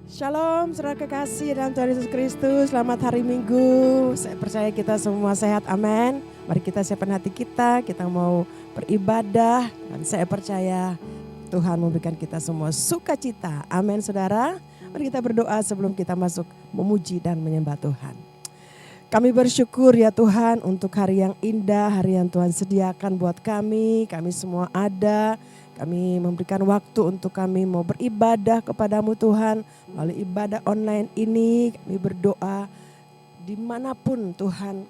Shalom, saudara kekasih dalam Tuhan Yesus Kristus. Selamat hari Minggu. Saya percaya kita semua sehat, amin. Mari kita siapkan hati kita mau beribadah. Dan saya percaya Tuhan memberikan kita semua sukacita, amin saudara. Mari kita berdoa sebelum kita masuk memuji dan menyembah Tuhan. Kami bersyukur ya Tuhan untuk hari yang indah, hari yang Tuhan sediakan buat kami. Kami semua ada. Kami memberikan waktu untuk kami mau beribadah kepadamu Tuhan. Melalui ibadah online ini kami berdoa dimanapun Tuhan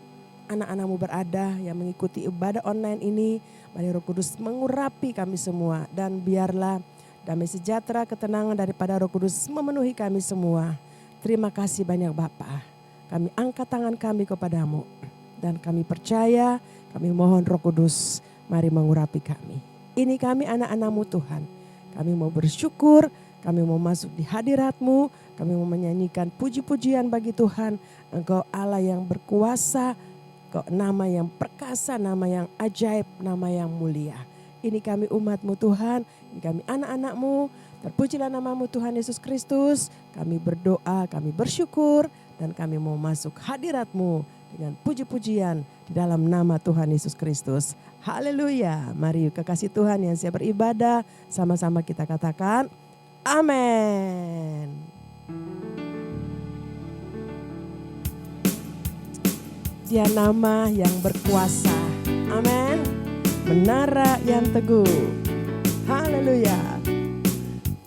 anak-anakmu berada yang mengikuti ibadah online ini. Mari Roh Kudus mengurapi kami semua. Dan biarlah damai sejahtera ketenangan daripada Roh Kudus memenuhi kami semua. Terima kasih banyak Bapa. Kami angkat tangan kami kepadamu. Dan kami percaya, kami mohon Roh Kudus mari mengurapi kami. Ini kami anak-anakmu Tuhan. Kami mau bersyukur, kami mau masuk di hadirat-Mu, kami mau menyanyikan puji-pujian bagi Tuhan. Engkau Allah yang berkuasa, Engkau nama yang perkasa, nama yang ajaib, nama yang mulia. Ini kami umat-Mu Tuhan, ini kami anak-anak-Mu. Terpujilah nama-Mu Tuhan Yesus Kristus. Kami berdoa, kami bersyukur, dan kami mau masuk hadirat-Mu dengan puji-pujian di dalam nama Tuhan Yesus Kristus. Haleluya. Mari kekasih Tuhan yang siap beribadah, sama-sama kita katakan amin. Dia nama yang berkuasa. Amin. Menara yang teguh. Haleluya.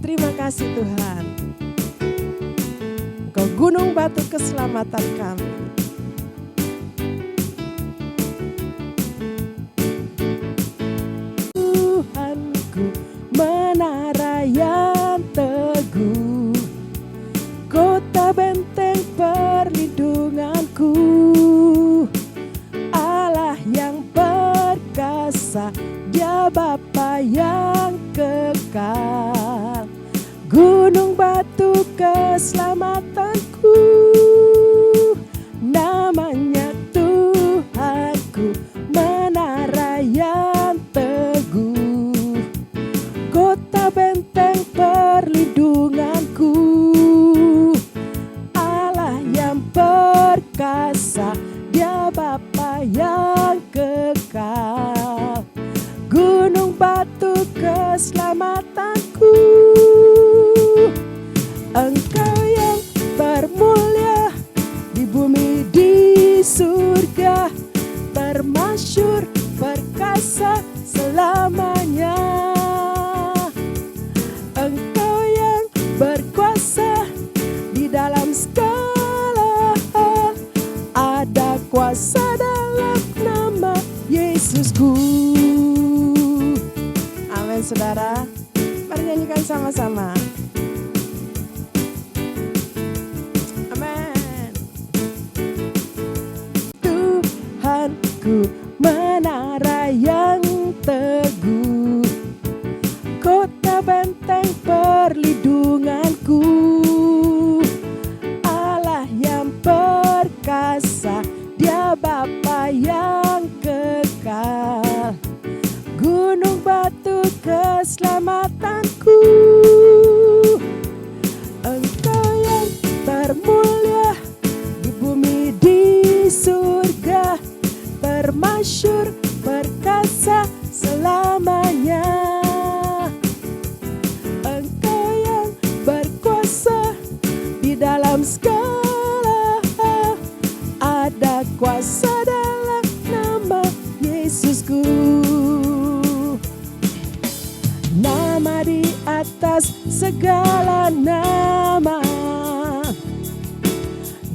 Terima kasih Tuhan. Engkau gunung batu keselamatan kami. Tuhanku, menara yang teguh, kota benteng perlindunganku, Allah yang perkasa, Dia Bapa yang kekal, gunung batu keselamatanku, namanya Tuhanku, menara yang teguh, kota benteng perlindunganku, Allah yang perkasa, Dia Bapa yang kekal, gunung batu keselamatanku. Engkau yang bermulia di bumi di surga, bermasyhur perkasa selamanya. Engkau yang berkuasa di dalam segala hal, ada kuasa dalam nama Yesusku. Amin saudara. Mari nyanyikan sama-sama. Amin. Tuhanku, menara yang teguh, kota benteng perlindunganku, Allah yang perkasa, Dia Bapa yang kekal, gunung batu keselamatanku. Engkau yang bermulia di bumi di surga, bermasyhur perkasa selamanya. Engkau yang berkuasa di dalam segala hal, ada kuasa dalam nama Yesusku. Nama di atas segala nama,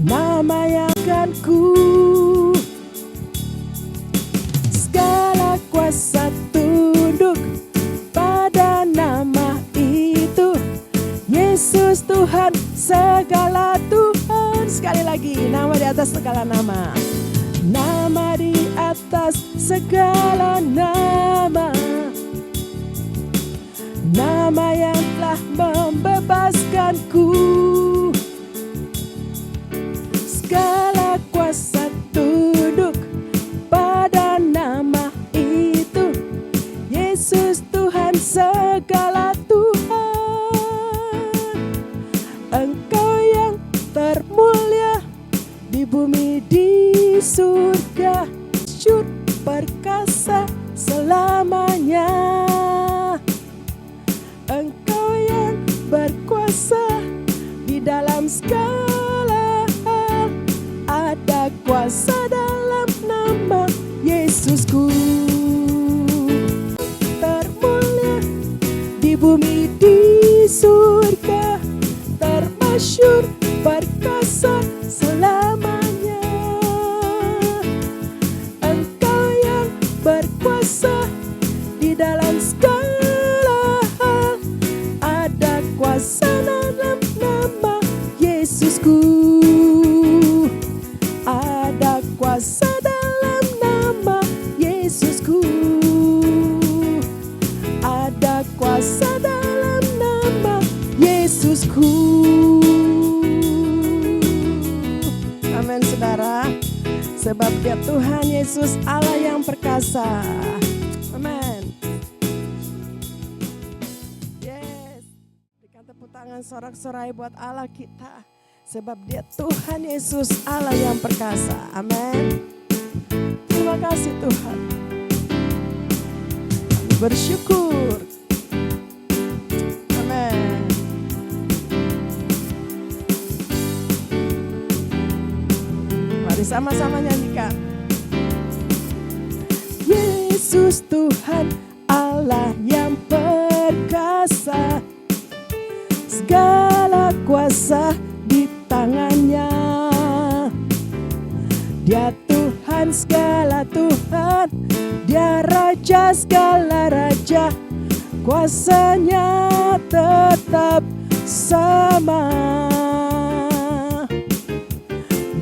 nama yang akan ku, segala kuasa tunduk pada nama itu. Yesus Tuhan, segala Tuhan. Sekali lagi, nama di atas segala nama, nama di atas segala nama, nama yang telah membebaskanku. Segala kuasa tunduk pada nama itu. Yesus Tuhan, segala Tuhan. Engkau Engkau yang berkuasa di dalam segala hal. Ada kuasa dalam nama Yesusku. Termulia di bumi di surga, termasyhur perkasa selamanya. Engkau yang berkuasa di dalam segala hal. Ada kuasa dalam nama Yesusku. Ada kuasa dalam nama Yesusku. Ada kuasa dalam nama Yesusku. Amin saudara. Sebab Dia Tuhan Yesus Allah yang perkasa. Amin. Yes. Berikan tepuk tangan sorak-sorai buat Allah kita. Sebab Dia Tuhan Yesus Allah yang perkasa. Amin. Terima kasih Tuhan. Kami bersyukur. Amin. Mari sama-sama nyanyikan. Yesus Tuhan Allah yang perkasa, segala kuasa di tangannya. Dia Tuhan segala Tuhan, Dia Raja segala Raja, kuasanya tetap sama.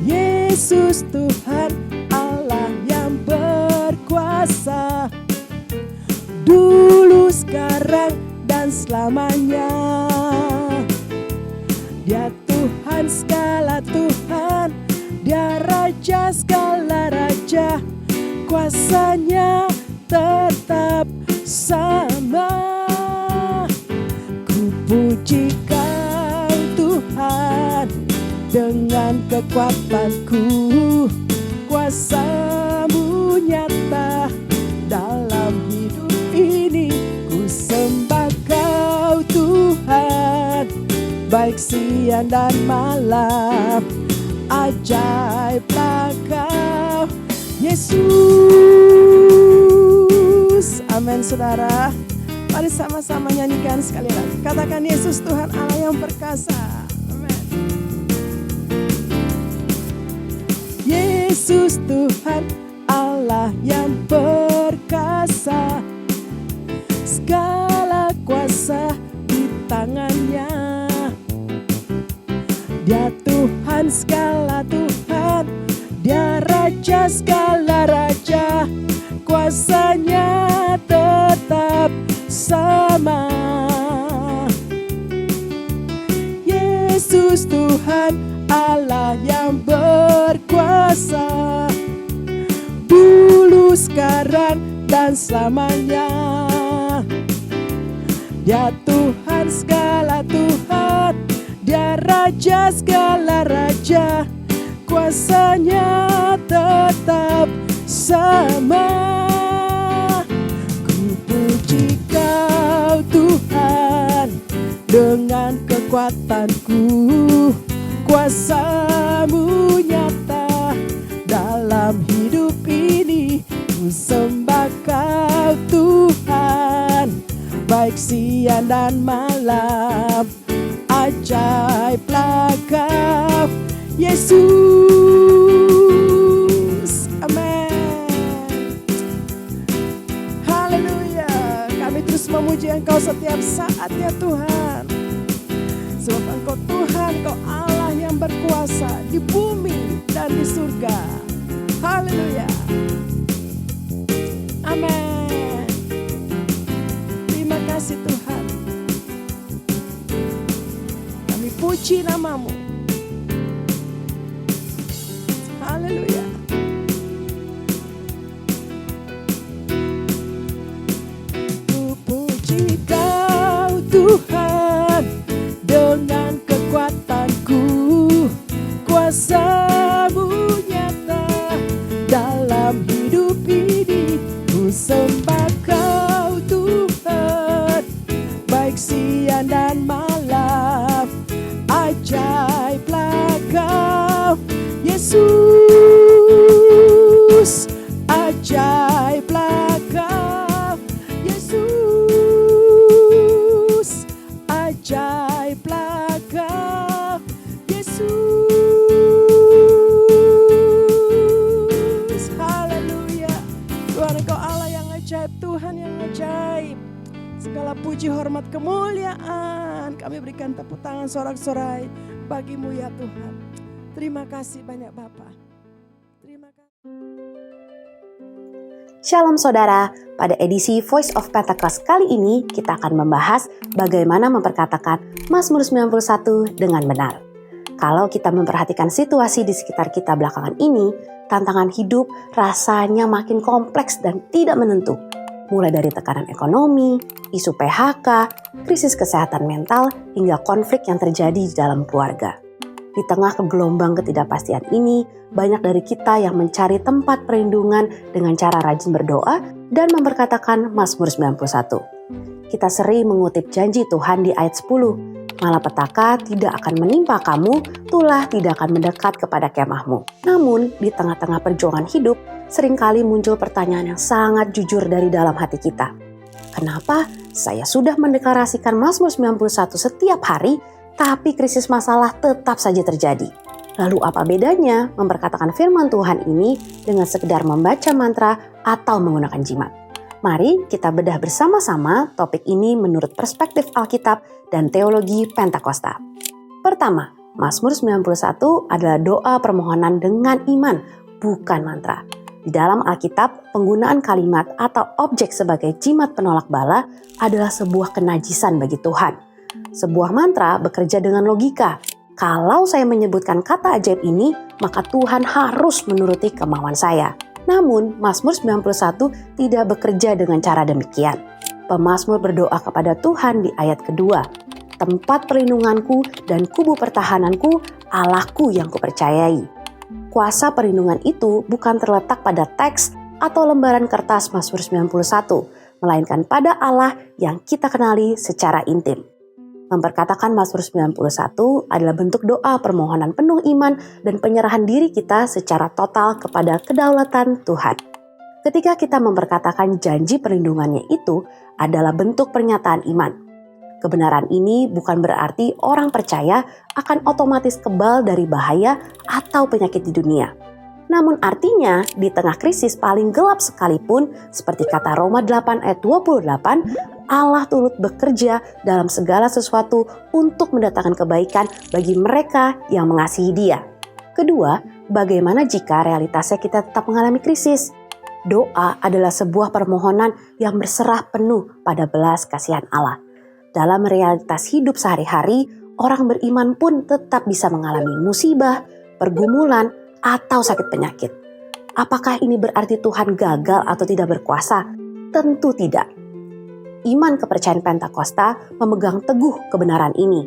Yesus Tuhan Allah yang berkuasa, dulu sekarang dan selamanya. Dia Tuhan segala Tuhan, Dia Raja segala Raja, kuasanya tetap sama. Ku puji Kau Tuhan dengan kekuatanku, kuasa-Mu nyata dalam hidup ini. Ku sembah Kau Tuhan, baik siang dan malam. Ajaiblah Kau Yesus. Amin saudara. Mari sama-sama nyanyikan sekali lagi. Katakan Yesus Tuhan Allah yang perkasa. Amin. Yesus Tuhan Allah yang perkasa, segala kuasa di tangannya. Dia Tuhan segala Tuhan, Dia Raja segala Raja, kuasanya tetap sama. Yesus Tuhan Allah yang berkuasa, dulu sekarang dan selamanya. Dia Tuhan segala Tuhan, Dia Raja segala Raja, kuasanya tetap sama. Ku puji Kau Tuhan dengan kekuatanku, kuasa-Mu nyata dalam hidup ini. Ku sembah Kau Tuhan, baik siang dan malam. Ajaiblah Kau Yesus. Amin. Haleluya. Kami terus memuji Engkau setiap saat ya Tuhan. Sebab Engkau Tuhan, Engkau Allah yang berkuasa di bumi dan di surga. Haleluya. Amin. Terima kasih Tuhan. Kami puji nama-Mu. Haleluya. Ku puji Kau Tuhan dengan kekuatanku, kuasa-Mu nyata dalam hidup ini. Ku sembah Kau Tuhan, baik siang dan malam. Ajaiblah Kau Yesus, ajaiblah Kau Yesus, ajaiblah Kau Yesus. Haleluya. Tuhan, Engkau Allah yang ajaib, Tuhan yang ajaib. Segala puji, hormat, kemuliaan kami berikan tepuk tangan sorak-sorai bagi-Mu ya Tuhan. Terima kasih banyak Bapa. Terima kasih. Shalom saudara, pada edisi Voice of Pentecost kali ini kita akan membahas bagaimana memperkatakan Mazmur 91 dengan benar. Kalau kita memperhatikan situasi di sekitar kita belakangan ini, tantangan hidup rasanya makin kompleks dan tidak menentu. Mulai dari tekanan ekonomi, isu PHK, krisis kesehatan mental, hingga konflik yang terjadi di dalam keluarga. Di tengah gelombang ketidakpastian ini, banyak dari kita yang mencari tempat perlindungan dengan cara rajin berdoa dan memperkatakan Mazmur 91. Kita sering mengutip janji Tuhan di ayat 10, malapetaka tidak akan menimpa kamu, tulah tidak akan mendekat kepada kemahmu. Namun, di tengah-tengah perjuangan hidup, seringkali muncul pertanyaan yang sangat jujur dari dalam hati kita. Kenapa saya sudah mendeklarasikan Mazmur 91 setiap hari, tapi krisis masalah tetap saja terjadi? Lalu apa bedanya memperkatakan firman Tuhan ini dengan sekedar membaca mantra atau menggunakan jimat? Mari kita bedah bersama-sama topik ini menurut perspektif Alkitab dan teologi Pentakosta. Pertama, Mazmur 91 adalah doa permohonan dengan iman, bukan mantra. Di dalam Alkitab, penggunaan kalimat atau objek sebagai jimat penolak bala adalah sebuah kenajisan bagi Tuhan. Sebuah mantra bekerja dengan logika. Kalau saya menyebutkan kata ajaib ini, maka Tuhan harus menuruti kemauan saya. Namun, Mazmur 91 tidak bekerja dengan cara demikian. Pemazmur berdoa kepada Tuhan di ayat kedua. Tempat perlindunganku dan kubu pertahananku, Allahku yang kupercayai. Kuasa perlindungan itu bukan terletak pada teks atau lembaran kertas Mazmur 91, melainkan pada Allah yang kita kenali secara intim. Memperkatakan Mazmur 91 adalah bentuk doa permohonan penuh iman dan penyerahan diri kita secara total kepada kedaulatan Tuhan. Ketika kita memperkatakan janji perlindungannya itu adalah bentuk pernyataan iman. Kebenaran ini bukan berarti orang percaya akan otomatis kebal dari bahaya atau penyakit di dunia. Namun artinya di tengah krisis paling gelap sekalipun, seperti kata Roma 8 ayat 28, Allah turut bekerja dalam segala sesuatu untuk mendatangkan kebaikan bagi mereka yang mengasihi Dia. Kedua, bagaimana jika realitasnya kita tetap mengalami krisis? Doa adalah sebuah permohonan yang berserah penuh pada belas kasihan Allah. Dalam realitas hidup sehari-hari, orang beriman pun tetap bisa mengalami musibah, pergumulan, atau sakit penyakit. Apakah ini berarti Tuhan gagal atau tidak berkuasa? Tentu tidak. Iman kepercayaan Pentakosta memegang teguh kebenaran ini.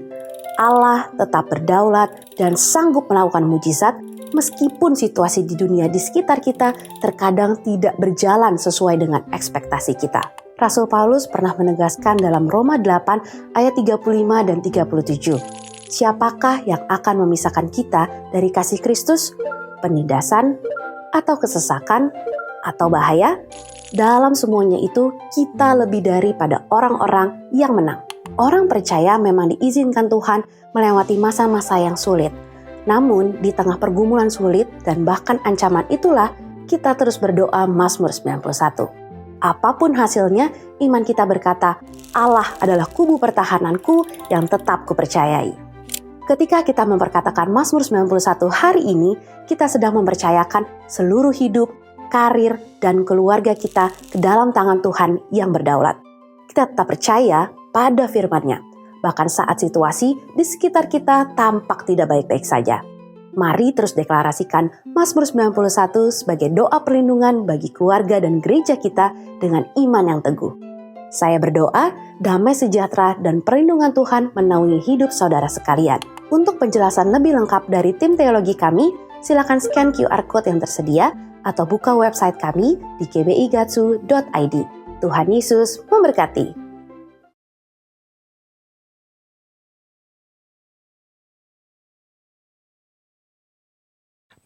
Allah tetap berdaulat dan sanggup melakukan mujizat meskipun situasi di dunia di sekitar kita terkadang tidak berjalan sesuai dengan ekspektasi kita. Rasul Paulus pernah menegaskan dalam Roma 8 ayat 35 dan 37. Siapakah yang akan memisahkan kita dari kasih Kristus? Penindasan atau kesesakan atau bahaya? Dalam semuanya itu kita lebih daripada orang-orang yang menang. Orang percaya memang diizinkan Tuhan melewati masa-masa yang sulit. Namun di tengah pergumulan sulit dan bahkan ancaman itulah kita terus berdoa Mazmur 91. Apapun hasilnya, iman kita berkata, Allah adalah kubu pertahananku yang tetap kupercayai. Ketika kita memperkatakan Mazmur 91 hari ini, kita sedang mempercayakan seluruh hidup, karir, dan keluarga kita ke dalam tangan Tuhan yang berdaulat. Kita tetap percaya pada firman-Nya, bahkan saat situasi di sekitar kita tampak tidak baik-baik saja. Mari terus deklarasikan Mazmur 91 sebagai doa perlindungan bagi keluarga dan gereja kita dengan iman yang teguh. Saya berdoa, damai sejahtera dan perlindungan Tuhan menaungi hidup saudara sekalian. Untuk penjelasan lebih lengkap dari tim teologi kami, silakan scan QR Code yang tersedia atau buka website kami di kbigatsu.id. Tuhan Yesus memberkati.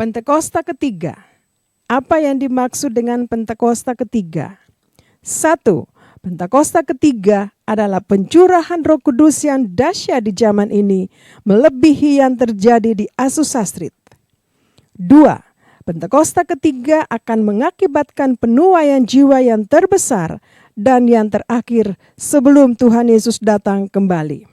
Pentakosta ketiga. Apa yang dimaksud dengan Pentakosta ketiga? 1. Pentakosta ketiga adalah pencurahan Roh Kudus yang dahsyat di zaman ini, melebihi yang terjadi di Azusa Street. 2. Pentakosta ketiga akan mengakibatkan penuaian jiwa yang terbesar dan yang terakhir sebelum Tuhan Yesus datang kembali.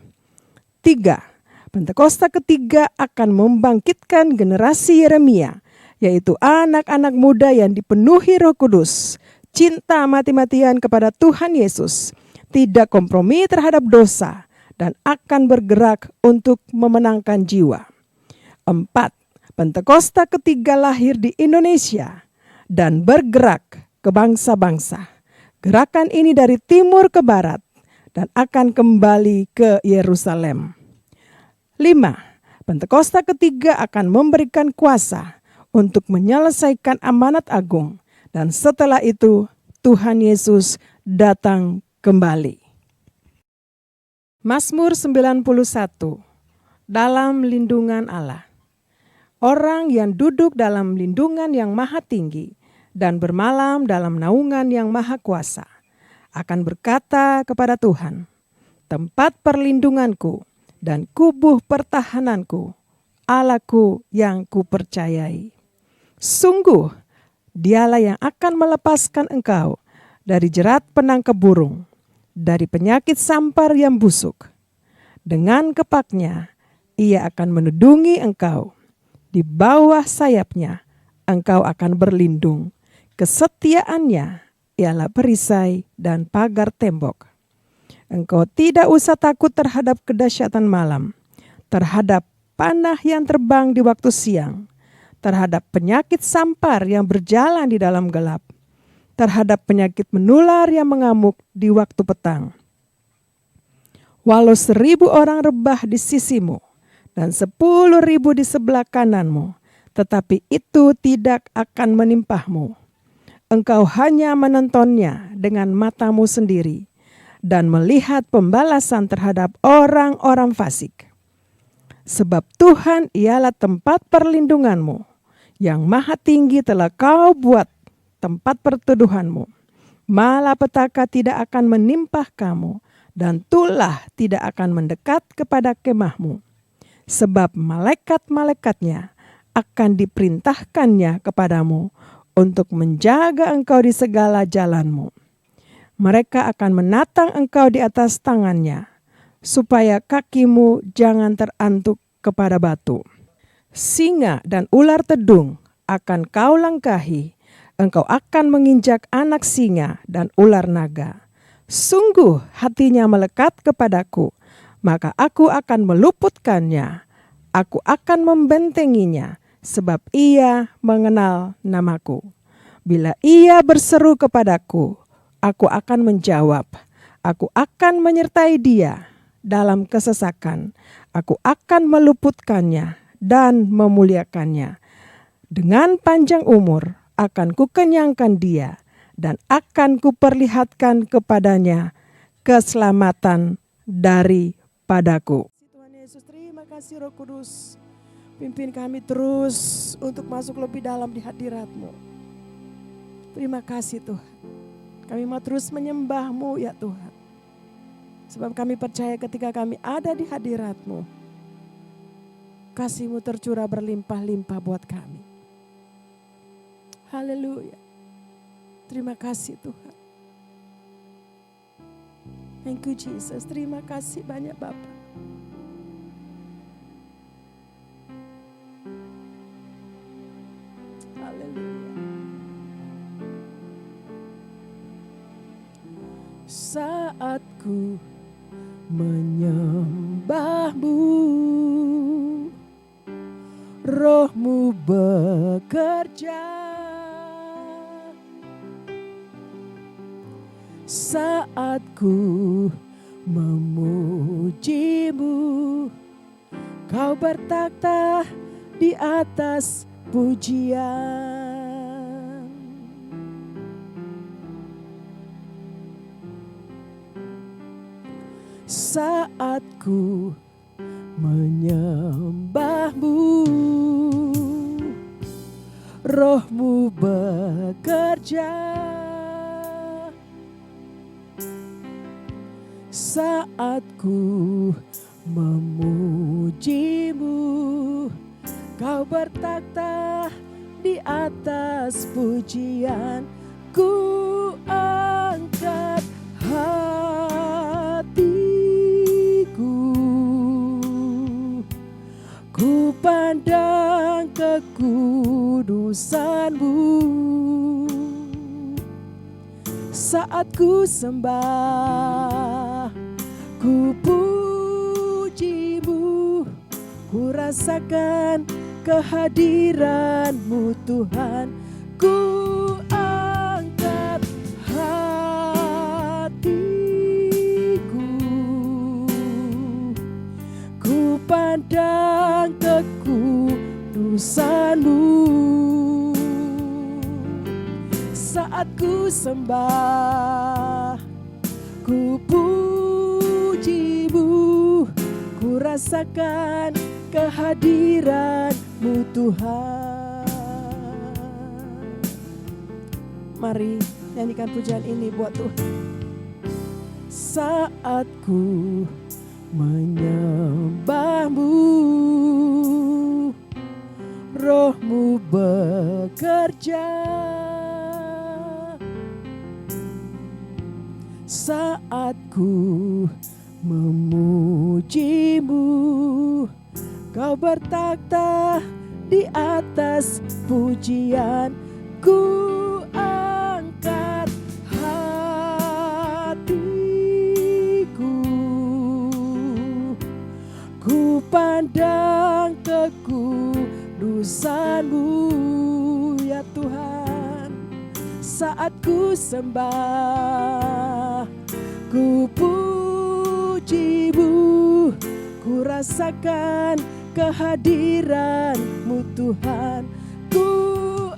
3. Pentakosta ketiga akan membangkitkan generasi Yeremia, yaitu anak-anak muda yang dipenuhi Roh Kudus, cinta mati-matian kepada Tuhan Yesus, tidak kompromi terhadap dosa, dan akan bergerak untuk memenangkan jiwa. 4. Pentakosta ketiga lahir di Indonesia dan bergerak ke bangsa-bangsa. Gerakan ini dari timur ke barat dan akan kembali ke Yerusalem. 5. Pentakosta ketiga akan memberikan kuasa untuk menyelesaikan amanat agung, dan setelah itu Tuhan Yesus datang kembali. Mazmur 91. Dalam lindungan Allah. Orang yang duduk dalam lindungan yang maha tinggi dan bermalam dalam naungan yang maha kuasa akan berkata kepada Tuhan, tempat perlindunganku dan kubuh pertahananku, Allahku yang kupercayai. Sungguh, Dialah yang akan melepaskan engkau dari jerat penangkap burung, dari penyakit sampar yang busuk. Dengan kepaknya, Ia akan menudungi engkau. Di bawah sayapnya, engkau akan berlindung. Kesetiaannya ialah perisai dan pagar tembok. Engkau tidak usah takut terhadap kedahsyatan malam, terhadap panah yang terbang di waktu siang, terhadap penyakit sampar yang berjalan di dalam gelap, terhadap penyakit menular yang mengamuk di waktu petang. Walau 1.000 orang rebah di sisimu dan 10.000 di sebelah kananmu, tetapi itu tidak akan menimpahmu. Engkau hanya menontonnya dengan matamu sendiri dan melihat pembalasan terhadap orang-orang fasik. Sebab Tuhan ialah tempat perlindunganmu, yang maha tinggi telah kau buat tempat perteduhanmu. Malapetaka tidak akan menimpah kamu, dan tulah tidak akan mendekat kepada kemahmu. Sebab malaikat-malaikatnya akan diperintahkannya kepadamu untuk menjaga engkau di segala jalanmu. Mereka akan menatang engkau di atas tangannya, supaya kakimu jangan terantuk kepada batu. Singa dan ular tedung akan kau langkahi, engkau akan menginjak anak singa dan ular naga. Sungguh hatinya melekat kepadaku, maka aku akan meluputkannya. Aku akan membentenginya, sebab ia mengenal namaku. Bila ia berseru kepadaku, aku akan menjawab. Aku akan menyertai dia dalam kesesakan. Aku akan meluputkannya dan memuliakannya. Dengan panjang umur akan kukenyangkan dia, dan akan kuperlihatkan kepadanya keselamatan daripadaku. Tuhan Yesus, terima kasih Roh Kudus. Pimpin kami terus untuk masuk lebih dalam di hadirat-Mu. Terima kasih Tuhan. Kami mau terus menyembah-Mu ya Tuhan. Sebab kami percaya ketika kami ada di hadirat-Mu, kasih-Mu tercurah berlimpah-limpah buat kami. Haleluya. Terima kasih Tuhan. Thank you Jesus. Terima kasih banyak Bapak. Haleluya. Saat ku menyembah-Mu, Roh-Mu bekerja. Saat ku memuji-Mu, Kau bertakhta di atas pujian. Saat ku menyembah-Mu, Roh-Mu bekerja saat ku memuji-Mu. Kau bertakhta di atas pujian, ku angkat hatiku, ku pandang kekudusan-Mu. Saat ku sembah, ku puji-Mu, ku rasakan kehadiran-Mu Tuhan. Ku angkat hatiku, ku pandang kekudusan-Mu. Saat ku sembah, ku puji-Mu, ku rasakan kehadiran-Mu Tuhan. Mari nyanyikan pujian ini buat Tuhan. Saat ku menyembah-Mu, Roh-Mu bekerja. Saat ku memuji-Mu, Kau bertakhta di atas pujian, ku angkat hatiku, ku pandang kekudusan-Mu ya Tuhan. Saat ku sembah, ku puji-Mu, ku rasakan kehadiran-Mu Tuhan. Ku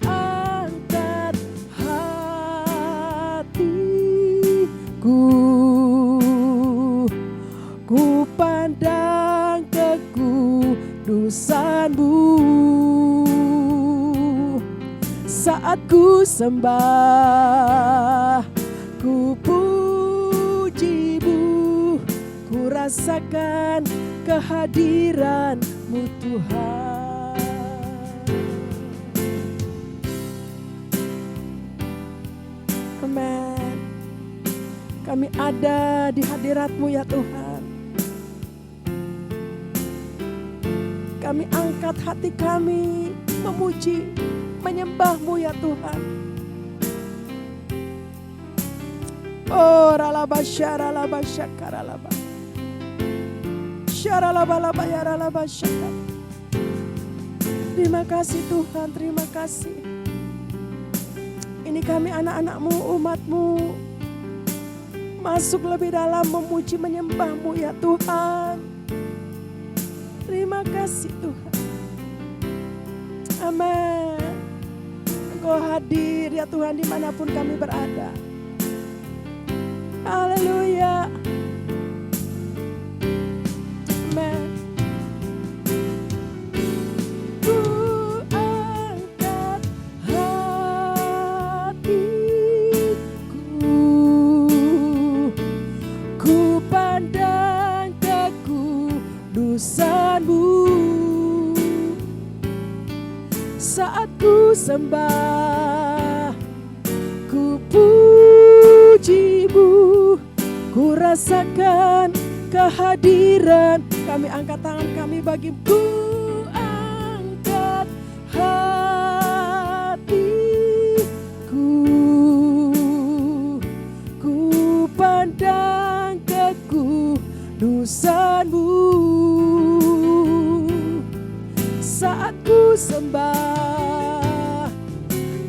angkat hatiku, ku pandang kekudusan-Mu. Saat ku sembah, ku puji-Mu, ku rasakan kehadiran-Mu Tuhan. Amin. Kami ada di hadirat-Mu ya Tuhan. Kami angkat hati kami memuji, menyembah-Mu ya Tuhan. Oh ralaba syaralaba syakaralaba syaralaba yaralaba syakar. Terima kasih Tuhan, terima kasih. Ini kami anak-anak-Mu, umat-Mu, masuk lebih dalam memuji menyembah-Mu ya Tuhan. Terima kasih Tuhan. Amin. Engkau hadir ya Tuhan dimanapun kami berada. Haleluya. Amin. Ku angkat hatiku, ku pandang kekudusan-Mu. Saat ku sembah, ku puji-Mu, ku rasakan kehadiran. Kami angkat tangan kami bagi ku angkat hatiku, ku pandang kekudusan-Mu. Saat ku sembah,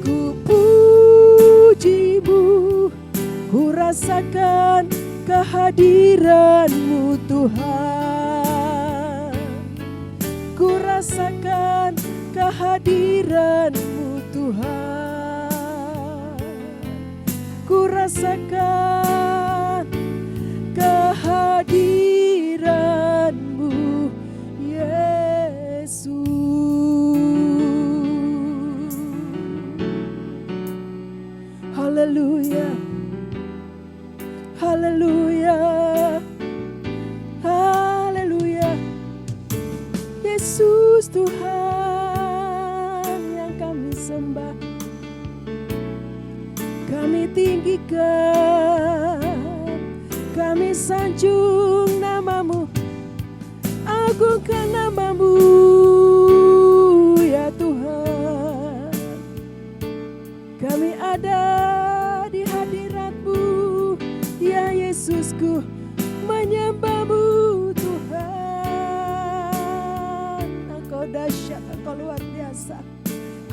ku puji-Mu, ku rasakan kehadiran-Mu Tuhan. Ku rasakan kehadiran-Mu Tuhan. Ku rasakan kehadiran-Mu Yesus. Tuhan yang kami sembah, kami tinggikan, kami sanjung namamu, agungkan namamu ya Tuhan. Kami ada di hadirat-Mu ya Yesusku, menyembah-Mu Tuhan. Engkau dahsyat, Engkau luar biasa.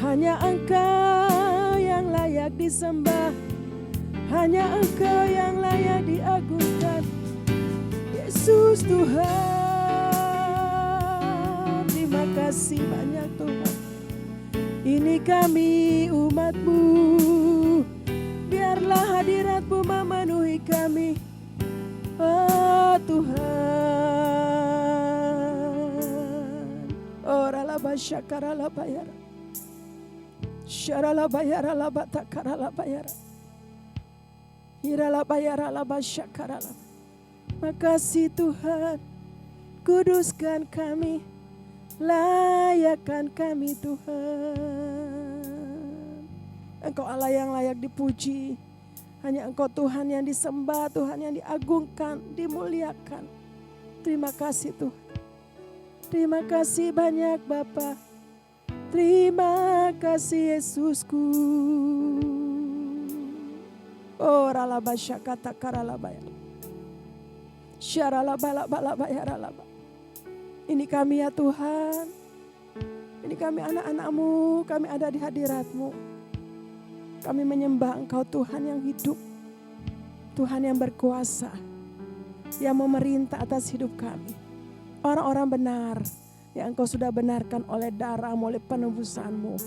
Hanya Engkau yang layak disembah, hanya Engkau yang layak diagungkan. Yesus Tuhan, terima kasih banyak Tuhan. Ini kami umat-Mu, biarlah hadirat-Mu memenuhi kami. Oh Tuhan, ora la basyakara la bayara, syara la bayara la batakara la bayara, ira la bayara la basyakara la. Makasih Tuhan, kuduskan kami, layakkan kami Tuhan. Engkau Allah yang layak dipuji. Hanya Engkau Tuhan yang disembah, Tuhan yang diagungkan, dimuliakan. Terima kasih Tuhan. Terima kasih banyak Bapa. Terima kasih Yesusku. Oh ralaba syakata karalabaya. Syaralaba laba yaralaba. Ini kami ya Tuhan. Ini kami anak-anak-Mu, kami ada di hadirat-Mu. Kami menyembah Engkau Tuhan yang hidup, Tuhan yang berkuasa, yang memerintah atas hidup kami. Orang-orang benar yang Engkau sudah benarkan oleh darah-Mu, oleh penebusan-Mu.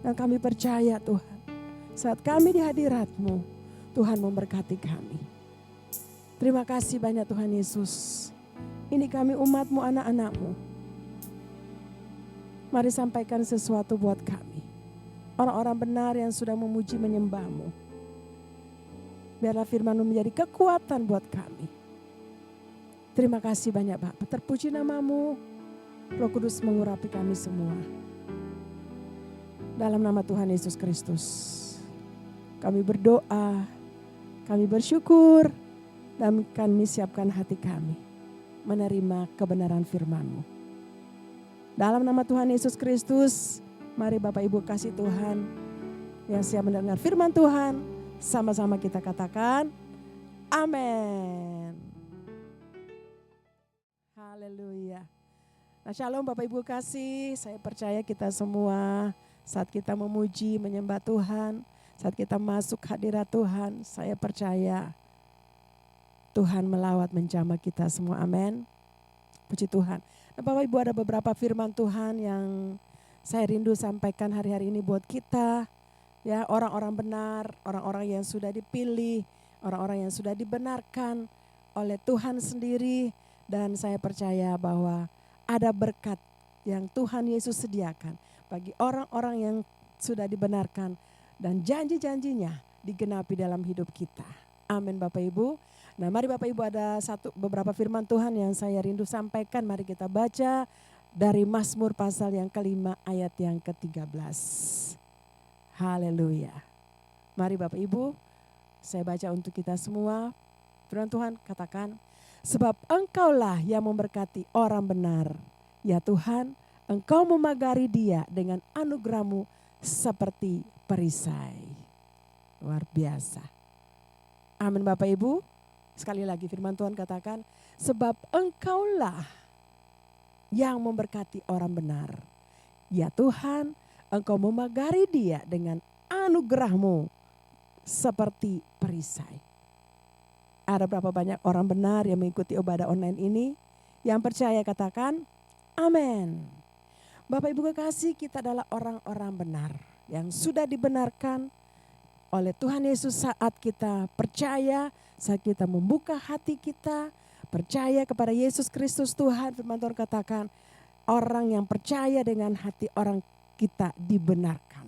Dan kami percaya Tuhan, saat kami di hadirat-Mu, Tuhan memberkati kami. Terima kasih banyak Tuhan Yesus. Ini kami umat-Mu, anak-anak-Mu. Mari sampaikan sesuatu buat kami. Orang-orang benar yang sudah memuji menyembah-Mu. Biarlah firman-Mu menjadi kekuatan buat kami. Terima kasih banyak Bapak. Terpuji nama-Mu. Roh Kudus mengurapi kami semua. Dalam nama Tuhan Yesus Kristus. Kami berdoa. Kami bersyukur. Dan kami siapkan hati kami. Menerima kebenaran firman-Mu. Dalam nama Tuhan Yesus Kristus. Mari Bapak Ibu kasih Tuhan yang siap mendengar firman Tuhan. Sama-sama kita katakan amin. Haleluya. Nah shalom Bapak Ibu kasih. Saya percaya kita semua saat kita memuji menyembah Tuhan. Saat kita masuk hadirat Tuhan. Saya percaya Tuhan melawat menjamah kita semua. Amin. Puji Tuhan. Nah Bapak Ibu ada beberapa firman Tuhan yang saya rindu sampaikan hari-hari ini buat kita, ya orang-orang benar, orang-orang yang sudah dipilih, orang-orang yang sudah dibenarkan oleh Tuhan sendiri. Dan saya percaya bahwa ada berkat yang Tuhan Yesus sediakan bagi orang-orang yang sudah dibenarkan. Dan janji-janjinya digenapi dalam hidup kita. Amin Bapak Ibu. Nah mari Bapak Ibu ada beberapa firman Tuhan yang saya rindu sampaikan. Mari kita baca. Dari Mazmur pasal yang kelima ayat yang ke-13. Haleluya. Mari Bapak Ibu, saya baca untuk kita semua. Firman Tuhan katakan, sebab Engkaulah yang memberkati orang benar. Ya Tuhan, Engkau memagari dia dengan anugerah-Mu seperti perisai. Luar biasa. Amin Bapak Ibu. Sekali lagi firman Tuhan katakan, sebab Engkaulah yang memberkati orang benar. Ya Tuhan, Engkau memagari dia dengan anugerah-Mu seperti perisai. Ada berapa banyak orang benar yang mengikuti ibadah online ini? Yang percaya katakan, amin. Bapak Ibu kekasih, kita adalah orang-orang benar yang sudah dibenarkan oleh Tuhan Yesus saat kita percaya, saat kita membuka hati kita, percaya kepada Yesus Kristus Tuhan. Firman Tuhan katakan orang yang percaya dengan hati orang kita dibenarkan.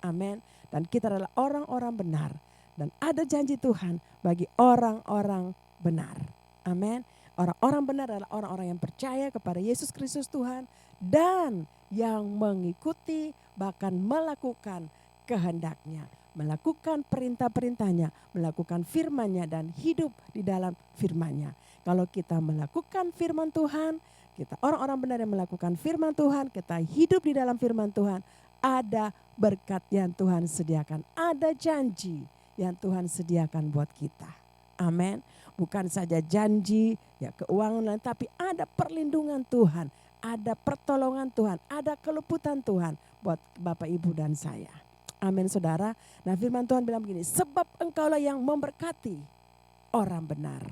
Amin. Dan kita adalah orang-orang benar. Dan ada janji Tuhan bagi orang-orang benar. Amin. Orang-orang benar adalah orang-orang yang percaya kepada Yesus Kristus Tuhan. dan yang mengikuti bahkan melakukan kehendaknya, melakukan perintah-perintahnya, melakukan firman-Nya dan hidup di dalam firman-Nya. Kalau kita melakukan firman Tuhan, kita orang-orang benar yang melakukan firman Tuhan, kita hidup di dalam firman Tuhan, ada berkat yang Tuhan sediakan, ada janji yang Tuhan sediakan buat kita. Amin. Bukan saja janji ya keuangan, tapi ada perlindungan Tuhan, ada pertolongan Tuhan, ada keleputan Tuhan buat Bapak Ibu dan saya. Amin saudara. Nah firman Tuhan bilang begini, sebab engkaulah yang memberkati orang benar.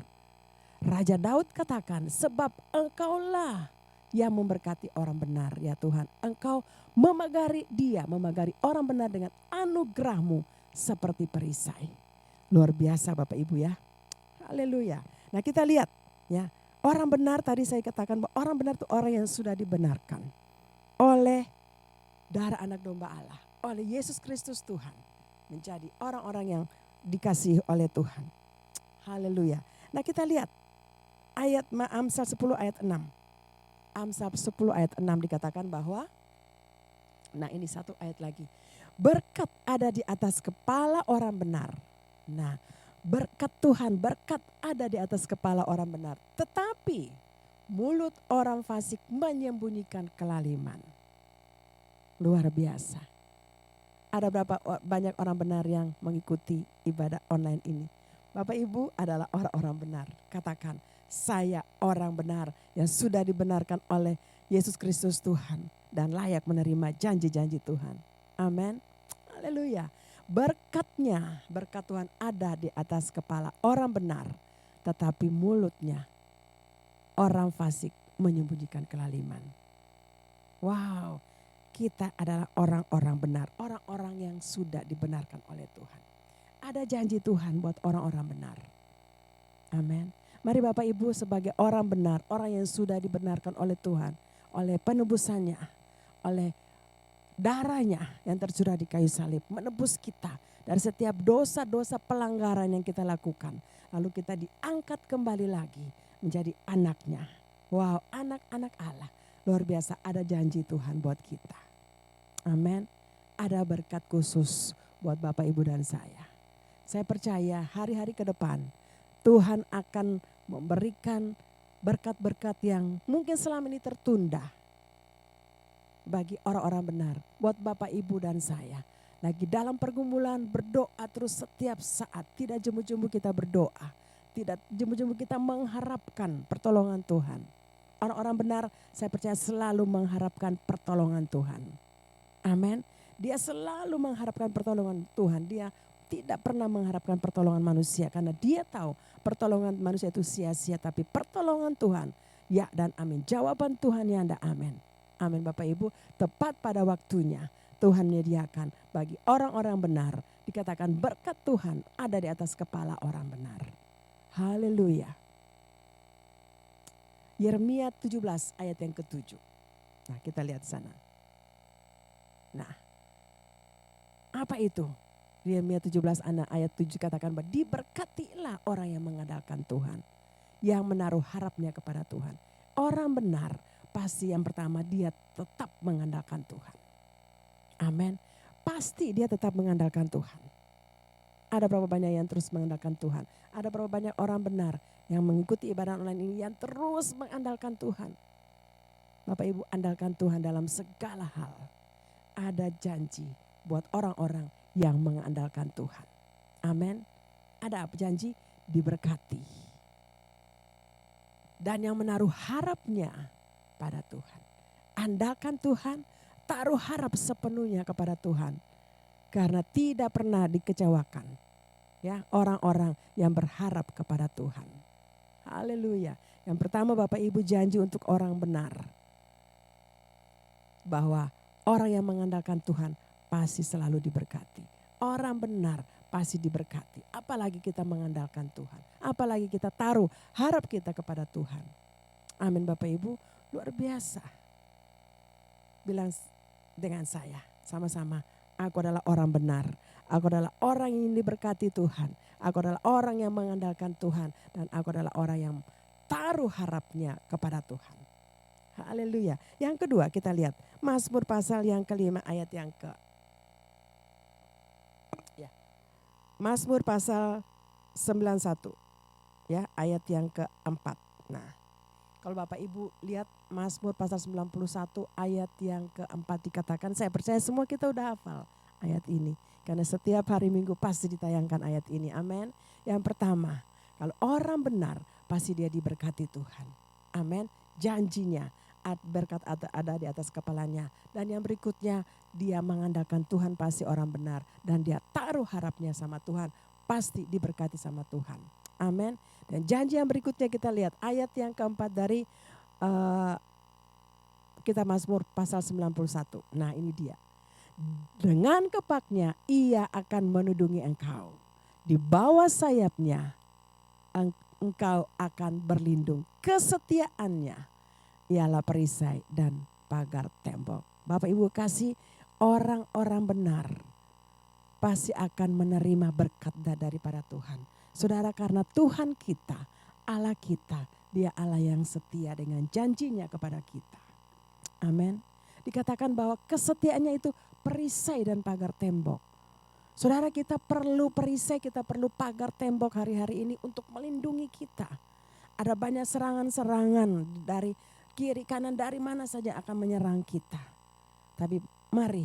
Raja Daud katakan, sebab engkaulah yang memberkati orang benar ya Tuhan. Engkau memagari dia, memagari orang benar dengan anugerah-Mu seperti perisai. Luar biasa Bapak Ibu ya. Haleluya. Nah kita lihat ya, orang benar tadi saya katakan bahwa orang benar itu orang yang sudah dibenarkan oleh darah anak domba Allah, oleh Yesus Kristus Tuhan, menjadi orang-orang yang dikasihi oleh Tuhan. Haleluya. Nah kita lihat ayat Amsal 10 ayat 6. Amsal 10 ayat 6 dikatakan bahwa, nah ini satu ayat lagi. Berkat ada di atas kepala orang benar. Nah berkat Tuhan, berkat ada di atas kepala orang benar. Tetapi mulut orang fasik menyembunyikan kelaliman. Luar biasa. Ada berapa banyak orang benar yang mengikuti ibadah online ini? Bapak Ibu adalah orang-orang benar. Katakan, saya orang benar yang sudah dibenarkan oleh Yesus Kristus Tuhan dan layak menerima janji-janji Tuhan. Amin. Haleluya. Berkatnya, berkat Tuhan ada di atas kepala orang benar. Tetapi mulutnya orang fasik menyembunyikan kelaliman. Wow, kita adalah orang-orang benar. Orang-orang yang sudah dibenarkan oleh Tuhan. Ada janji Tuhan buat orang-orang benar. Amin. Mari Bapak Ibu sebagai orang benar, orang yang sudah dibenarkan oleh Tuhan. Oleh penebusannya, oleh darahnya yang tercurah di kayu salib menebus kita dari setiap dosa-dosa pelanggaran yang kita lakukan. Lalu kita diangkat kembali lagi menjadi anaknya. Wow, anak-anak Allah. Luar biasa, ada janji Tuhan buat kita. Amin. Ada berkat khusus buat Bapak Ibu dan saya. Saya percaya hari-hari ke depan Tuhan akan memberikan berkat-berkat yang mungkin selama ini tertunda bagi orang-orang benar, buat Bapak Ibu dan saya. Lagi dalam pergumulan berdoa terus setiap saat, tidak jemu-jemu kita berdoa, tidak jemu-jemu kita mengharapkan pertolongan Tuhan. Orang-orang benar saya percaya selalu mengharapkan pertolongan Tuhan. Amin. Dia selalu mengharapkan pertolongan Tuhan, dia tidak pernah mengharapkan pertolongan manusia karena dia tahu pertolongan manusia itu sia-sia, tapi pertolongan Tuhan ya dan amin. Jawaban Tuhan ya dan amin. Amin Bapak Ibu, tepat pada waktunya Tuhan menyediakan bagi orang-orang benar. Dikatakan berkat Tuhan ada di atas kepala orang benar. Haleluya. Yeremia 17 ayat yang ke-7. Nah kita lihat sana. Nah apa itu? Yeremia 17 ayat 7 katakan bahwa diberkatilah orang yang mengandalkan Tuhan. Yang menaruh harapnya kepada Tuhan. Orang benar pasti yang pertama dia tetap mengandalkan Tuhan. Amin. Pasti dia tetap mengandalkan Tuhan. Ada berapa banyak yang terus mengandalkan Tuhan. Ada berapa banyak orang benar yang mengikuti ibadah online ini yang terus mengandalkan Tuhan. Bapak Ibu andalkan Tuhan dalam segala hal. Ada janji buat orang-orang yang mengandalkan Tuhan. Amin. Ada apa janji? Diberkati. Dan yang menaruh harapnya pada Tuhan. Andalkan Tuhan, taruh harap sepenuhnya kepada Tuhan. Karena tidak pernah dikecewakan ya orang-orang yang berharap kepada Tuhan. Haleluya. Yang pertama Bapak Ibu janji untuk orang benar. Bahwa orang yang mengandalkan Tuhan pasti selalu diberkati. Orang benar pasti diberkati. Apalagi kita mengandalkan Tuhan. Apalagi kita taruh harap kita kepada Tuhan. Amin Bapak Ibu. Luar biasa. Bilang dengan saya sama-sama. Aku adalah orang benar. Aku adalah orang yang diberkati Tuhan. Aku adalah orang yang mengandalkan Tuhan. Dan aku adalah orang yang taruh harapnya kepada Tuhan. Haleluya. Yang kedua kita lihat Mazmur pasal yang kelima ayat yang ke. Ya. Mazmur pasal 91 ya ayat yang keempat. Nah, kalau Bapak Ibu lihat Mazmur pasal 91 ayat yang keempat dikatakan, saya percaya semua kita udah hafal ayat ini. Karena setiap hari Minggu pasti ditayangkan ayat ini. Amin. Yang pertama, kalau orang benar pasti dia diberkati Tuhan. Amin. Janjinya berkat ada di atas kepalanya. Dan yang berikutnya dia mengandalkan Tuhan pasti orang benar. Dan dia taruh harapnya sama Tuhan pasti diberkati sama Tuhan. Amin. Dan janji yang berikutnya kita lihat ayat yang keempat dari kita Mazmur pasal 91. Nah ini dia. Dengan kepaknya ia akan menudungi engkau. Di bawah sayapnya engkau akan berlindung. Kesetiaannya ialah perisai dan pagar tembok. Bapak Ibu kasih, orang-orang benar pasti akan menerima berkat daripada Tuhan. Saudara, karena Tuhan kita, Allah kita, dia Allah yang setia dengan janjinya kepada kita. Amin. Dikatakan bahwa kesetiaannya itu perisai dan pagar tembok. Saudara, kita perlu perisai, kita perlu pagar tembok hari-hari ini untuk melindungi kita. Ada banyak serangan-serangan dari kiri kanan, dari mana saja akan menyerang kita. Tapi mari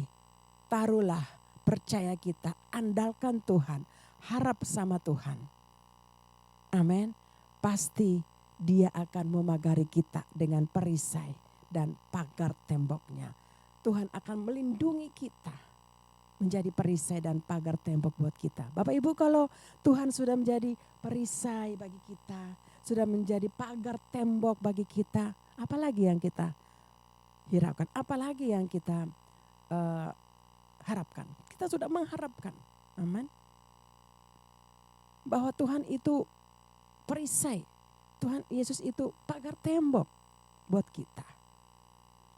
taruhlah percaya kita, andalkan Tuhan, harap sama Tuhan. Amin. Pasti dia akan memagari kita dengan perisai dan pagar temboknya. Tuhan akan melindungi kita, menjadi perisai dan pagar tembok buat kita. Bapak Ibu, kalau Tuhan sudah menjadi perisai bagi kita, sudah menjadi pagar tembok bagi kita, apalagi yang kita hiraukan, apalagi yang kita harapkan. Kita sudah mengharapkan, amin, bahwa Tuhan itu perisai, Tuhan Yesus itu pagar tembok buat kita.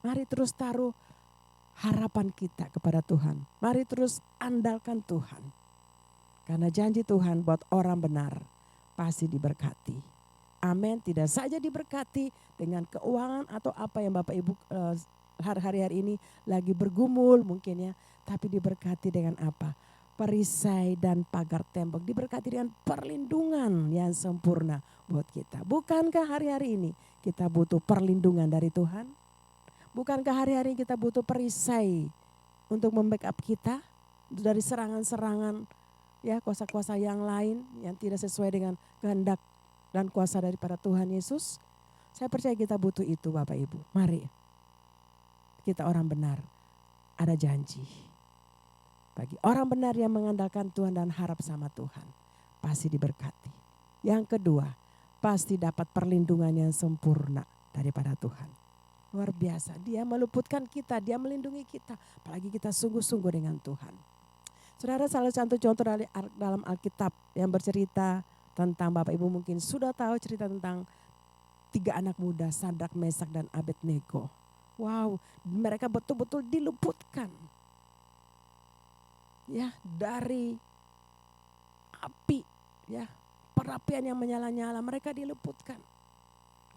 Mari terus taruh harapan kita kepada Tuhan. Mari terus andalkan Tuhan. Karena janji Tuhan buat orang benar pasti diberkati. Amin. Tidak saja diberkati dengan keuangan atau apa yang Bapak Ibu hari-hari ini lagi bergumul mungkin ya. Tapi diberkati dengan apa? Perisai dan pagar tembok. Diberkati dengan perlindungan yang sempurna buat kita. Bukankah hari-hari ini kita butuh perlindungan dari Tuhan? Bukankah hari-hari kita butuh perisai untuk membackup kita dari serangan-serangan ya, kuasa-kuasa yang lain yang tidak sesuai dengan kehendak dan kuasa daripada Tuhan Yesus? Saya percaya kita butuh itu Bapak Ibu. Mari kita orang benar, ada janji. Bagi orang benar yang mengandalkan Tuhan dan harap sama Tuhan, pasti diberkati. Yang kedua, pasti dapat perlindungan yang sempurna daripada Tuhan. Luar biasa, dia meluputkan kita, dia melindungi kita. Apalagi kita sungguh-sungguh dengan Tuhan. Saudara, salah satu contoh dalam Alkitab yang bercerita tentang, Bapak Ibu mungkin sudah tahu cerita tentang 3 anak muda, Sadrak, Mesak dan Abednego. Wow, mereka betul-betul diluputkan. Ya, dari api, ya, perapian yang menyala-nyala, mereka diluputkan.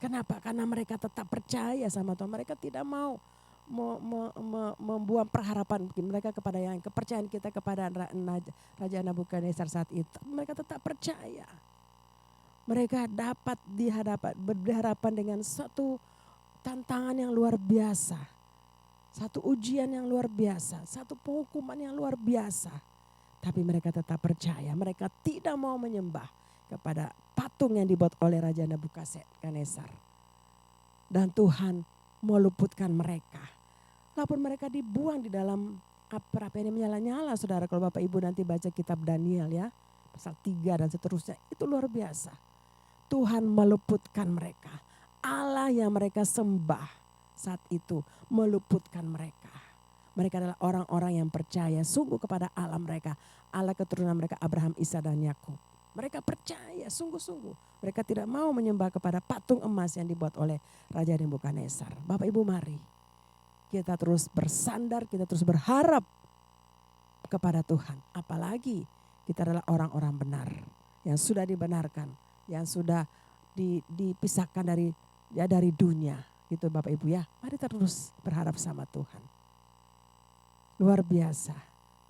Kenapa? Karena mereka tetap percaya sama Tuhan. Mereka tidak mau membuang pengharapan mereka kepada yang kepercayaan kita kepada Raja Nebukadnezar saat itu. Mereka tetap percaya. Mereka dapat berhadapan dengan satu tantangan yang luar biasa. Satu ujian yang luar biasa, satu penghukuman yang luar biasa. Tapi mereka tetap percaya, mereka tidak mau menyembah kepada patung yang dibuat oleh Raja Nebukadnezar. Dan Tuhan meluputkan mereka. Walaupun mereka dibuang di dalam api yang menyala-nyala, saudara. Kalau Bapak Ibu nanti baca kitab Daniel ya, pasal 3 dan seterusnya, itu luar biasa. Tuhan meluputkan mereka. Allah yang mereka sembah saat itu meluputkan mereka. Mereka adalah orang-orang yang percaya sungguh kepada Allah mereka. Allah keturunan mereka Abraham, Isa dan Yakub. Mereka percaya sungguh-sungguh. Mereka tidak mau menyembah kepada patung emas yang dibuat oleh Raja Nebukadnezar. Bapak Ibu mari kita terus bersandar, kita terus berharap kepada Tuhan. Apalagi kita adalah orang-orang benar yang sudah dibenarkan, yang sudah dipisahkan dari dunia. Gitu Bapak Ibu ya, mari terus berharap sama Tuhan. Luar biasa,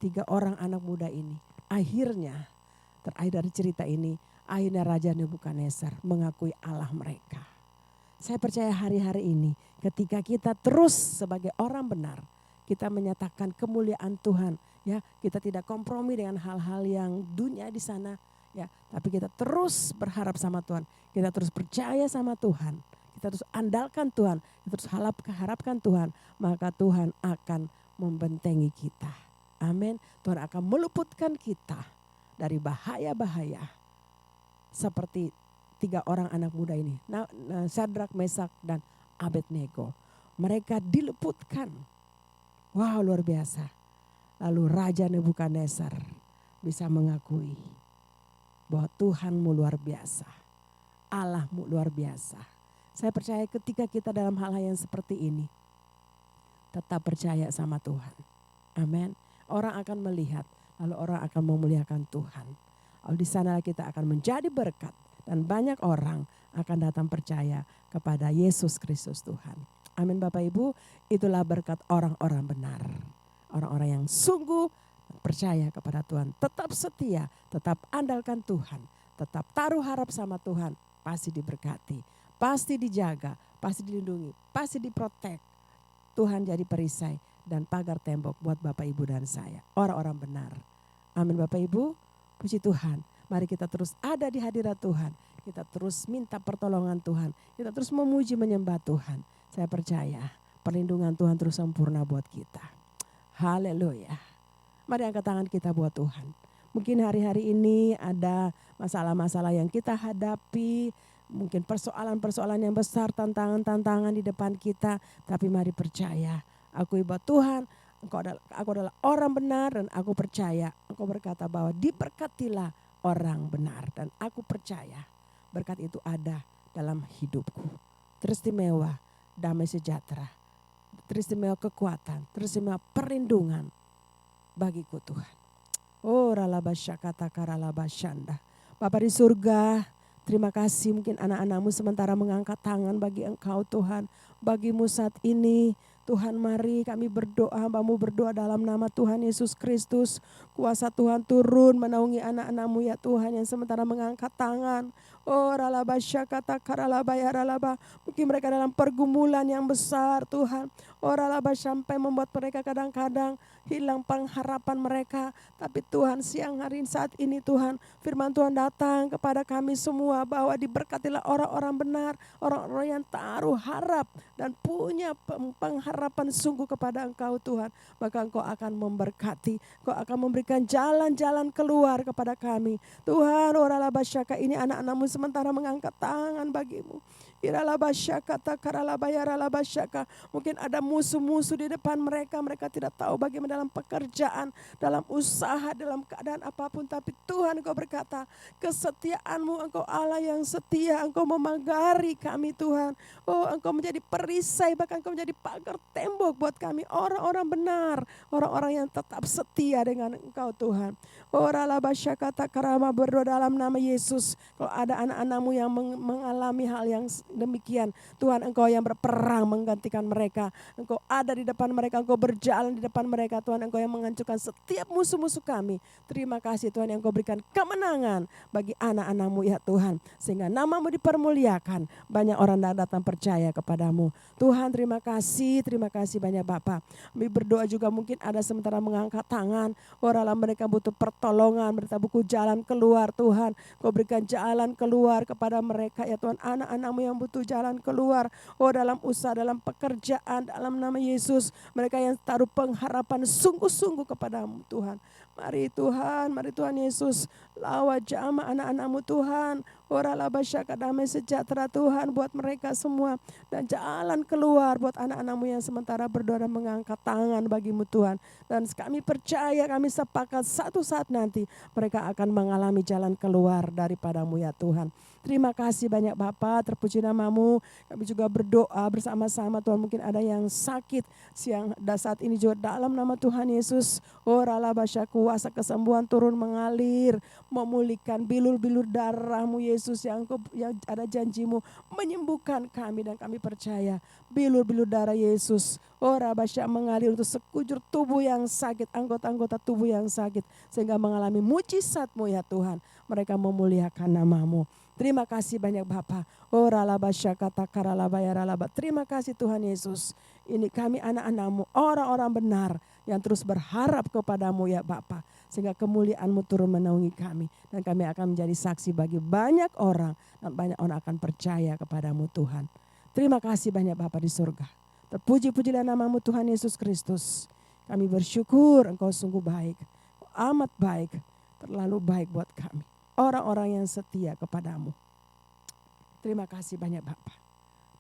3 orang anak muda ini akhirnya, terakhir dari cerita ini, akhirnya Raja Nebukadnezar mengakui Allah mereka. Saya percaya hari-hari ini ketika kita terus sebagai orang benar, kita menyatakan kemuliaan Tuhan, ya, kita tidak kompromi dengan hal-hal yang dunia di sana, ya, tapi kita terus berharap sama Tuhan, kita terus percaya sama Tuhan, kita terus andalkan Tuhan, kita terus harapkan Tuhan, maka Tuhan akan membentengi kita. Amin. Tuhan akan meluputkan kita dari bahaya-bahaya seperti 3 orang anak muda ini, Sadrak, Mesak, dan Abednego. Mereka diluputkan. Wow, luar biasa. Lalu Raja Nebukadnezar bisa mengakui bahwa Tuhanmu luar biasa, Allahmu luar biasa. Saya percaya ketika kita dalam hal-hal yang seperti ini, tetap percaya sama Tuhan. Amin. Orang akan melihat, lalu orang akan memuliakan Tuhan. Lalu di sana kita akan menjadi berkat. Dan banyak orang akan datang percaya kepada Yesus Kristus Tuhan. Amin Bapak Ibu, itulah berkat orang-orang benar. Orang-orang yang sungguh percaya kepada Tuhan. Tetap setia, tetap andalkan Tuhan. Tetap taruh harap sama Tuhan. Pasti diberkati, pasti dijaga, pasti dilindungi, pasti diprotek. Tuhan jadi perisai dan pagar tembok buat Bapak Ibu dan saya. Orang-orang benar. Amin Bapak Ibu, puji Tuhan. Mari kita terus ada di hadirat Tuhan. Kita terus minta pertolongan Tuhan. Kita terus memuji menyembah Tuhan. Saya percaya perlindungan Tuhan terus sempurna buat kita. Haleluya. Mari angkat tangan kita buat Tuhan. Mungkin hari-hari ini ada masalah-masalah yang kita hadapi. Mungkin persoalan-persoalan yang besar, tantangan-tantangan di depan kita. Tapi mari percaya. Aku ibadah Tuhan. Aku adalah orang benar dan aku percaya. Engkau berkata bahwa diberkatilah orang benar, dan aku percaya berkat itu ada dalam hidupku. Teristimewa damai sejahtera, teristimewa kekuatan, teristimewa perlindungan bagiku Tuhan. Oh ralabasyakata karalabasyanda. Bapa di surga, terima kasih mungkin anak-anakmu sementara mengangkat tangan bagi Engkau Tuhan. Bagimu saat ini Tuhan, mari kami berdoa, hamba-Mu berdoa dalam nama Tuhan Yesus Kristus. Kuasa Tuhan turun menaungi anak-anak-Mu ya Tuhan yang sementara mengangkat tangan. Oh ralabasyakata karalabayaralaba. Mungkin mereka dalam pergumulan yang besar Tuhan. Oh ralaba sampai membuat mereka kadang-kadang hilang pengharapan mereka. Tapi Tuhan siang hari saat ini Tuhan, firman Tuhan datang kepada kami semua bahwa diberkatilah orang-orang benar. Orang-orang yang taruh harap dan punya pengharapan sungguh kepada Engkau Tuhan. Maka Engkau akan memberkati, Engkau akan memberikan jalan-jalan keluar kepada kami. Tuhan, oralabasyaka ini anak-anak-Mu sementara mengangkat tangan bagimu. Iralabasyaka takaralabayaralabasyaka. Mungkin ada musuh-musuh di depan mereka. Mereka tidak tahu bagaimana dalam pekerjaan, dalam usaha, dalam keadaan apapun. Tapi Tuhan Engkau berkata, kesetiaan-Mu Engkau Allah yang setia. Engkau memagari kami Tuhan. Oh Engkau menjadi perisai, bahkan Engkau menjadi pagar tembok buat kami. Orang-orang benar, orang-orang yang tetap setia dengan Engkau Tuhan. Oh ralabasyaka takarama berdoa dalam nama Yesus. Kalau ada anak-anak-Mu yang mengalami hal yang demikian, Tuhan Engkau yang berperang menggantikan mereka. Engkau ada di depan mereka, Engkau berjalan di depan mereka. Tuhan Engkau yang menghancurkan setiap musuh-musuh kami. Terima kasih Tuhan yang Engkau berikan kemenangan bagi anak-anak-Mu ya Tuhan. Sehingga nama-Mu dipermuliakan, banyak orang datang percaya kepadamu. Tuhan terima kasih banyak Bapak. Kami berdoa juga mungkin ada sementara mengangkat tangan. Orang mereka butuh pertolongan, mereka butuh jalan keluar Tuhan. Kau berikan jalan keluar kepada mereka ya Tuhan. Anak-anak-Mu yang butuh jalan keluar. Oh dalam usaha, dalam pekerjaan, dalam nama Yesus. Mereka yang taruh pengharapan sungguh-sungguh kepadamu Tuhan. Mari Tuhan Yesus, lawa jamah anak-anak-Mu Tuhan. Oralabasyaka damai sejahtera Tuhan buat mereka semua. Dan jalan keluar buat anak-anak-Mu yang sementara berdoa dan mengangkat tangan bagimu Tuhan. Dan kami percaya, kami sepakat satu saat nanti mereka akan mengalami jalan keluar daripada-Mu ya Tuhan. Terima kasih banyak Bapa, terpuji nama-Mu. Kami juga berdoa bersama-sama Tuhan, mungkin ada yang sakit siang dan saat ini juga dalam nama Tuhan Yesus. Oralabasyaku kuasa kesembuhan turun mengalir, memulihkan bilur-bilur darah-Mu Yesus yang ada janji-Mu menyembuhkan kami, dan kami percaya bilur-bilur darah Yesus Rabasya mengalir untuk sekujur tubuh yang sakit, anggota-anggota tubuh yang sakit, sehingga mengalami mujizat-Mu ya Tuhan. Mereka memuliakan nama-Mu. Terima kasih banyak Bapa. Ralabasya kata karalabaya ralaba. Terima kasih Tuhan Yesus. Ini kami anak-anak-Mu, orang-orang benar yang terus berharap kepada-Mu ya Bapa. Sehingga kemuliaan-Mu turun menaungi kami. Dan kami akan menjadi saksi bagi banyak orang. Dan banyak orang akan percaya kepada-Mu Tuhan. Terima kasih banyak Bapa di surga. Terpuji-pujilah nama-Mu Tuhan Yesus Kristus. Kami bersyukur Engkau sungguh baik. Amat baik. Terlalu baik buat kami. Orang-orang yang setia kepada-Mu. Terima kasih banyak Bapa.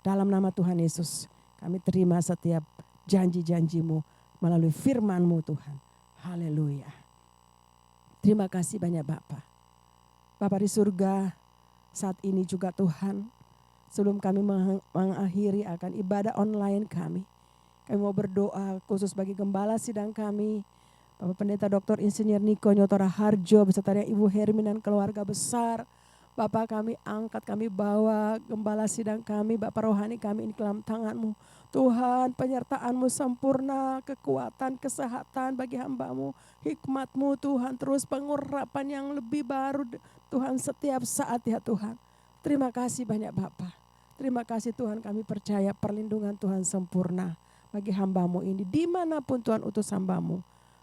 Dalam nama Tuhan Yesus, kami terima setiap janji-janji-Mu melalui firman-Mu Tuhan. Haleluya. Terima kasih banyak Bapa. Bapa di surga, saat ini juga Tuhan, sebelum kami mengakhiri akan ibadah online kami mau berdoa khusus bagi gembala sidang kami, Bapak Pendeta Dr. Insinyur Niko Nyotora Harjo beserta Ibu Hermin dan keluarga besar. Bapak kami angkat, kami bawa gembala sidang kami, Bapak rohani kami ini ke dalam tangan-Mu. Tuhan, penyertaan-Mu sempurna, kekuatan, kesehatan bagi hamba-Mu, hikmat-Mu Tuhan, terus pengurapan yang lebih baru Tuhan setiap saat ya Tuhan. Terima kasih banyak Bapak. Terima kasih Tuhan, kami percaya perlindungan Tuhan sempurna bagi hamba-Mu ini dimanapun Tuhan utus hamba-Mu.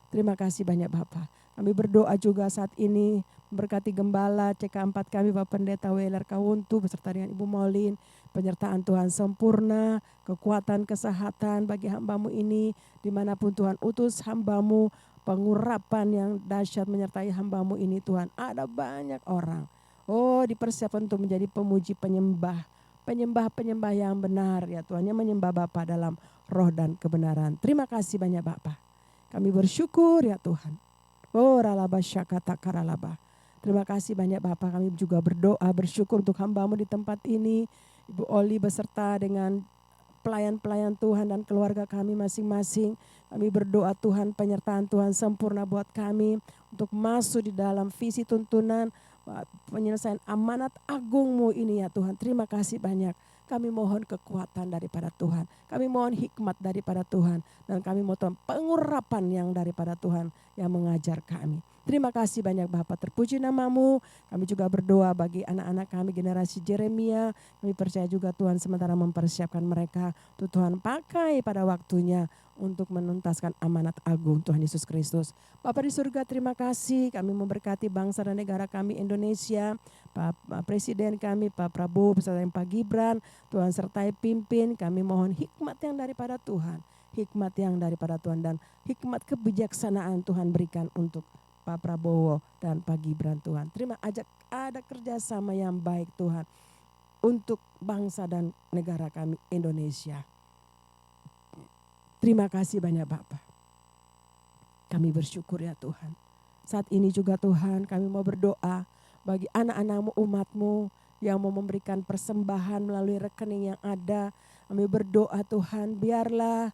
Terima kasih banyak Bapak. Kami berdoa juga saat ini berkati gembala CK4 kami Bapak Pendeta Weler Kawuntu beserta dengan Ibu Maulin. Penyertaan Tuhan sempurna, kekuatan, kesehatan bagi hamba-Mu ini dimanapun Tuhan utus hamba-Mu. Pengurapan yang dahsyat menyertai hamba-Mu ini Tuhan. Ada banyak orang dipersiapkan untuk menjadi pemuji penyembah. Penyembah-penyembah yang benar ya Tuhan, yang menyembah Bapa dalam roh dan kebenaran. Terima kasih banyak Bapa. Kami bersyukur ya Tuhan. Ralaba syakata karalaba. Terima kasih banyak Bapa. Kami juga berdoa bersyukur untuk hamba-Mu di tempat ini. Ibu Oli beserta dengan pelayan-pelayan Tuhan dan keluarga kami masing-masing. Kami berdoa Tuhan, penyertaan Tuhan sempurna buat kami untuk masuk di dalam visi tuntunan penyelesaian amanat agung-Mu ini ya Tuhan. Terima kasih banyak. Kami mohon kekuatan daripada Tuhan. Kami mohon hikmat daripada Tuhan. Dan kami mohon pengurapan yang daripada Tuhan yang mengajar kami. Terima kasih banyak Bapak, terpuji nama-Mu. Kami juga berdoa bagi anak-anak kami generasi Jeremia. Kami percaya juga Tuhan sementara mempersiapkan mereka untuk Tuhan pakai pada waktunya untuk menuntaskan amanat agung Tuhan Yesus Kristus. Bapak di surga, terima kasih. Kami memberkati bangsa dan negara kami Indonesia. Pak Presiden kami Pak Prabowo beserta Pak Gibran. Tuhan sertai pimpin. Kami mohon hikmat yang daripada Tuhan. Hikmat yang daripada Tuhan dan hikmat kebijaksanaan Tuhan berikan untuk Pak Prabowo dan Pak Gibran Tuhan. Terima ajak ada kerjasama yang baik Tuhan untuk bangsa dan negara kami Indonesia. Terima kasih banyak Bapak. Kami bersyukur ya Tuhan. Saat ini juga Tuhan kami mau berdoa bagi anak-anak-Mu, umat-Mu yang mau memberikan persembahan melalui rekening yang ada. Kami berdoa Tuhan, biarlah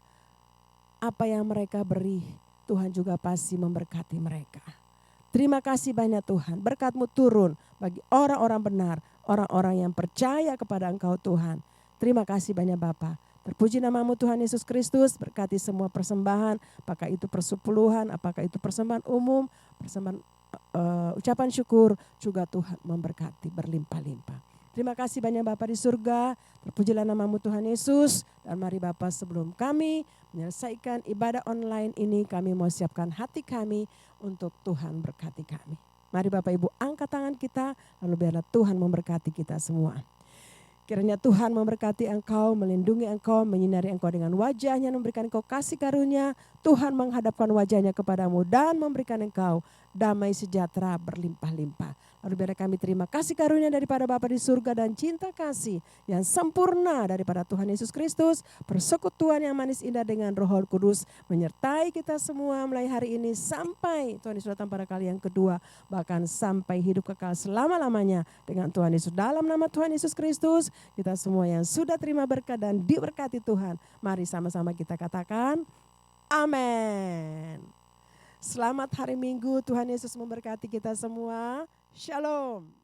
apa yang mereka beri Tuhan juga pasti memberkati mereka. Terima kasih banyak Tuhan, berkat-Mu turun bagi orang-orang benar, orang-orang yang percaya kepada Engkau Tuhan. Terima kasih banyak Bapa. Terpuji nama-Mu Tuhan Yesus Kristus, berkati semua persembahan, apakah itu persepuluhan, apakah itu persembahan umum, persembahan ucapan syukur, juga Tuhan memberkati berlimpah-limpah. Terima kasih banyak Bapa di surga, terpujilah nama-Mu Tuhan Yesus. Dan mari Bapa, sebelum kami menyelesaikan ibadah online ini, kami mau siapkan hati kami untuk Tuhan berkati kami. Mari Bapak Ibu angkat tangan kita, lalu biarlah Tuhan memberkati kita semua. Kiranya Tuhan memberkati engkau, melindungi engkau, menyinari engkau dengan wajahnya, memberikan engkau kasih karunia. Tuhan menghadapkan wajahnya kepadamu dan memberikan engkau damai sejahtera berlimpah-limpah. Lalu biar kami terima kasih karunia daripada Bapa di surga dan cinta kasih yang sempurna daripada Tuhan Yesus Kristus. Persekutuan yang manis indah dengan Roh Kudus menyertai kita semua mulai hari ini sampai Tuhan Yesus datang pada kali yang kedua. Bahkan sampai hidup kekal selama-lamanya dengan Tuhan Yesus. Dalam nama Tuhan Yesus Kristus, kita semua yang sudah terima berkat dan diberkati Tuhan, mari sama-sama kita katakan amin. Selamat hari Minggu, Tuhan Yesus memberkati kita semua. Shalom.